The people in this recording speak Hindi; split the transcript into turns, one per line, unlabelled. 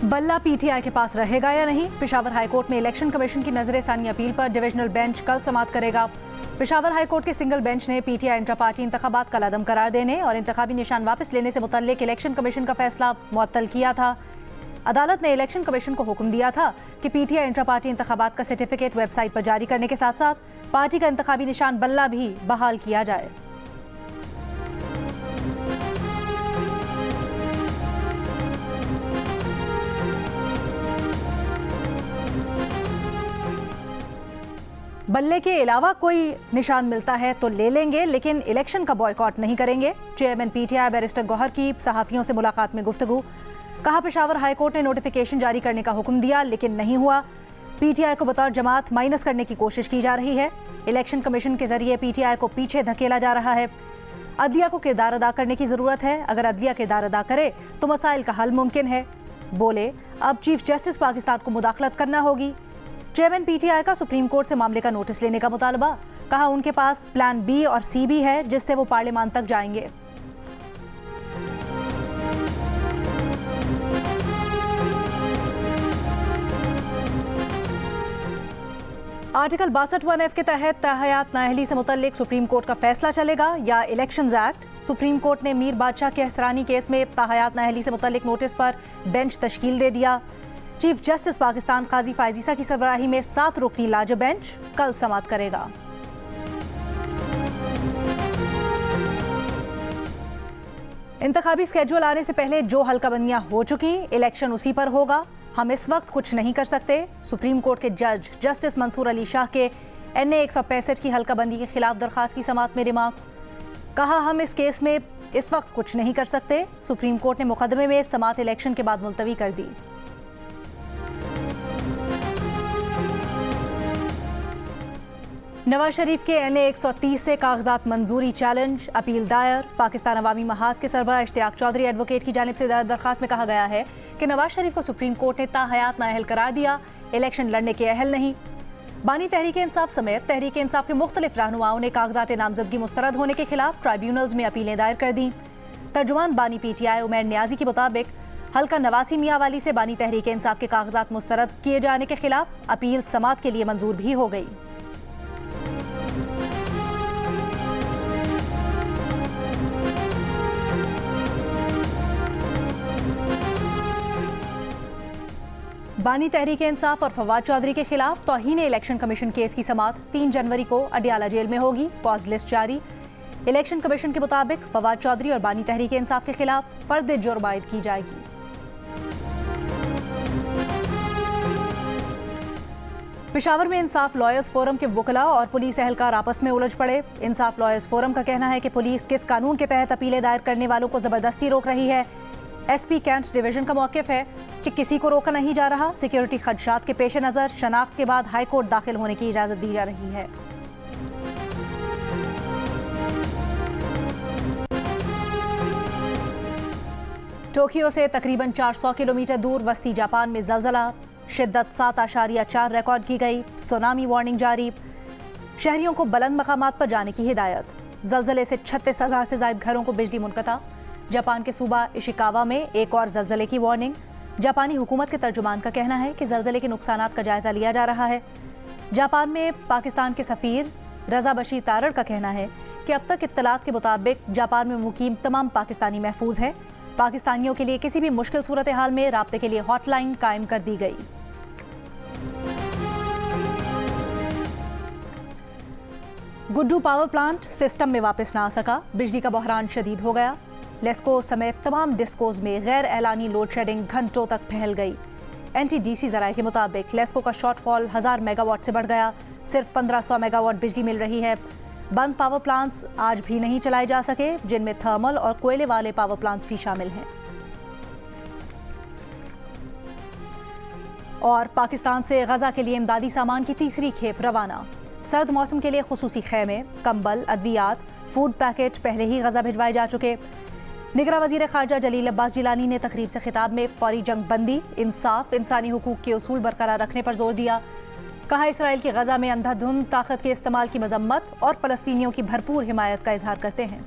बल्ला पीटीआई के पास रहेगा या नहीं? पेशावर हाईकोर्ट में इलेक्शन कमीशन की नजरसानी अपील पर डिविजनल बेंच कल समाअत करेगा। पेशावर हाईकोर्ट के सिंगल बेंच ने पीटीआई इंट्रा पार्टी इंतखाबात का लदम करार देने और इंतखाबी निशान वापस लेने से मुतल्लिक इलेक्शन कमीशन का फैसला मुअत्तल किया था। अदालत ने इलेक्शन कमीशन को हुक्म दिया था कि पीटीआई इंट्रा पार्टी इंतखाबात का सर्टिफिकेट वेबसाइट पर जारी करने के साथ साथ पार्टी का इंतखाबी निशान बल्ला भी बहाल किया जाए। बल्ले के अलावा कोई निशान मिलता है तो ले लेंगे, लेकिन इलेक्शन का बॉयकॉट नहीं करेंगे। चेयरमैन पीटीआई बैरिस्टर गौहर की सहाफियों से मुलाकात में गुफ्तगू। कहा, पेशावर हाईकोर्ट ने नोटिफिकेशन जारी करने का हुक्म दिया लेकिन नहीं हुआ। पीटीआई को बतौर जमात माइनस करने की कोशिश की जा रही है। इलेक्शन कमीशन के जरिए पीटीआई को पीछे धकेला जा रहा है। अदलिया को किरदार अदा करने की जरूरत है। अगर अदलिया किरदार अदा करे तो मसाइल का हल मुमकिन है। बोले, अब चीफ जस्टिस पाकिस्तान को मुदाखलत करना होगी। चेयरमैन पीटीआई का सुप्रीम कोर्ट से मामले का नोटिस लेने का मुतालबा। कहा, उनके पास प्लान बी और सी भी है जिससे वो पार्लियामान तक जाएंगे। आर्टिकल 62(1)(f) के तहत ताहयात नाअहली से मुतल्लिक सुप्रीम कोर्ट का फैसला चलेगा या इलेक्शंस एक्ट। सुप्रीम कोर्ट ने मीर बादशाह के एहसरानी केस में ताहयात नाअहली से मुतल्लिक नोटिस पर बेंच तश्कील दे दिया। चीफ जस्टिस पाकिस्तान काजी फायजीसा की सरबराही में 7 रुकनी लार्जर बेंच कल समाअत करेगा। इंतखाबी स्केड्यूल आने से पहले जो हल्काबंदियां हो चुकी, इलेक्शन उसी पर होगा। हम इस वक्त कुछ नहीं कर सकते। सुप्रीम कोर्ट के जज जस्टिस मंसूर अली शाह के NA 165 की हल्काबंदी के खिलाफ दरखास्त की समाअत में रिमार्क्स। कहा, हम इस केस में इस वक्त कुछ नहीं कर सकते। सुप्रीम कोर्ट ने मुकदमे में समाअत इलेक्शन के बाद मुलतवी कर दी। नवाज शरीफ के NA 130 से कागजात मंजूरी चैलेंज, अपील दायर। पाकिस्तान अवामी महाज के सरबराह इश्तियाक चौधरी एडवोकेट की जानिब से दायर दरखास्त में कहा गया है कि नवाज शरीफ को सुप्रीम कोर्ट ने ताहयात नाअहल करार दिया, इलेक्शन लड़ने के अहल नहीं। बानी तहरीक इंसाफ समेत तहरीक इंसाफ के मुख्तलिफ रहनुमाओं ने कागजात नामजदगी मुस्तरद होने के खिलाफ ट्राइब्यूनल्स में अपीलें दायर कर दी। तर्जुमान बानी पीटीआई उमैर न्याजी के मुताबिक हल्का नवासी मियाँवाली से बानी तहरीक इंसाफ के कागजात मुस्तरद किए जाने के खिलाफ अपील समाअत के लिए मंजूर भी हो गई। बानी तहरीक इंसाफ और फवाद चौधरी के खिलाफ तौहीन इलेक्शन कमीशन केस की समाअत 3 जनवरी को अडियाला जेल में होगी। कॉज लिस्ट जारी। इलेक्शन कमीशन के मुताबिक फवाद चौधरी और बानी तहरीक इंसाफ के खिलाफ फर्द जुर्म आयद की जाएगी। पेशावर में इंसाफ लॉयर्स फोरम के वकला और पुलिस एहलकार आपस में उलझ पड़े। इंसाफ लॉयर्स फोरम का कहना है कि पुलिस किस कानून के तहत अपीलें दायर करने वालों को जबरदस्ती रोक रही है। SP कैंट डिवीजन का मौक़िफ़ है कि किसी को रोका नहीं जा रहा। सिक्योरिटी खदशात के पेश नज़र शनाख्त के बाद हाई कोर्ट दाखिल होने की इजाज़त दी जा रही है। टोक्यो से तकरीबन 400 किलोमीटर दूर वस्ती जापान में ज़लज़ला, शिद्दत 7.4 रिकॉर्ड की गई। सुनामी वार्निंग जारी। शहरियों को बुलंद मकामात पर जाने की हिदायत। ज़लज़ले से 36,000 से ज़ायद घरों को बिजली मुनक़ता। जापान के सूबा इशिकावा में एक और ज़लज़ले की वार्निंग। जापानी हुकूमत के तर्जुमान का कहना है कि ज़लज़ले के नुकसानात का जायज़ा लिया जा रहा है। जापान में पाकिस्तान के सफ़ीर रज़ा बशीर तारड़ का कहना है कि अब तक इत्तलात के मुताबिक जापान में मुकीम तमाम पाकिस्तानी महफूज है। पाकिस्तानियों के लिए किसी भी मुश्किल सूरत हाल में राब्ते के लिए हॉटलाइन कायम कर दी गई। गुड्डू पावर प्लांट सिस्टम में वापस ना आ सका। बिजली का बहरान शदीद हो गया। लेस्को समेत तमाम डिस्कोज में गैर एलानी लोड शेडिंग घंटों तक फैल गई। NTDC ज़राए के मुताबिक लेस्को का शॉर्टफॉल 1000 मेगावाट से बढ़ गया। सिर्फ 1500 मेगावाट बिजली मिल रही है। बंद पावर प्लांट्स आज भी नहीं चलाए जा सके, जिनमें थर्मल और कोयले वाले पावर प्लांट्स भी शामिल हैं। और पाकिस्तान से गजा के लिए इमदादी सामान की तीसरी खेप रवाना। सर्द मौसम के लिए खुसूसी खैमे, कंबल, अद्वियात, फूड पैकेट पहले ही गजा भिजवाए जा चुके। निगरां वज़ीर ख़ारजा जलील अब्बास जिलानी ने तकरीब से खिताब में फौरी जंग बंदी, इंसाफ, इंसानी हुकूक के उसूल बरकरार रखने पर जोर दिया। कहा, इसराइल की गजा में अंधाधुंध ताकत के इस्तेमाल की मजम्मत और फ़लस्तीनियों की भरपूर हिमायत का इजहार करते हैं।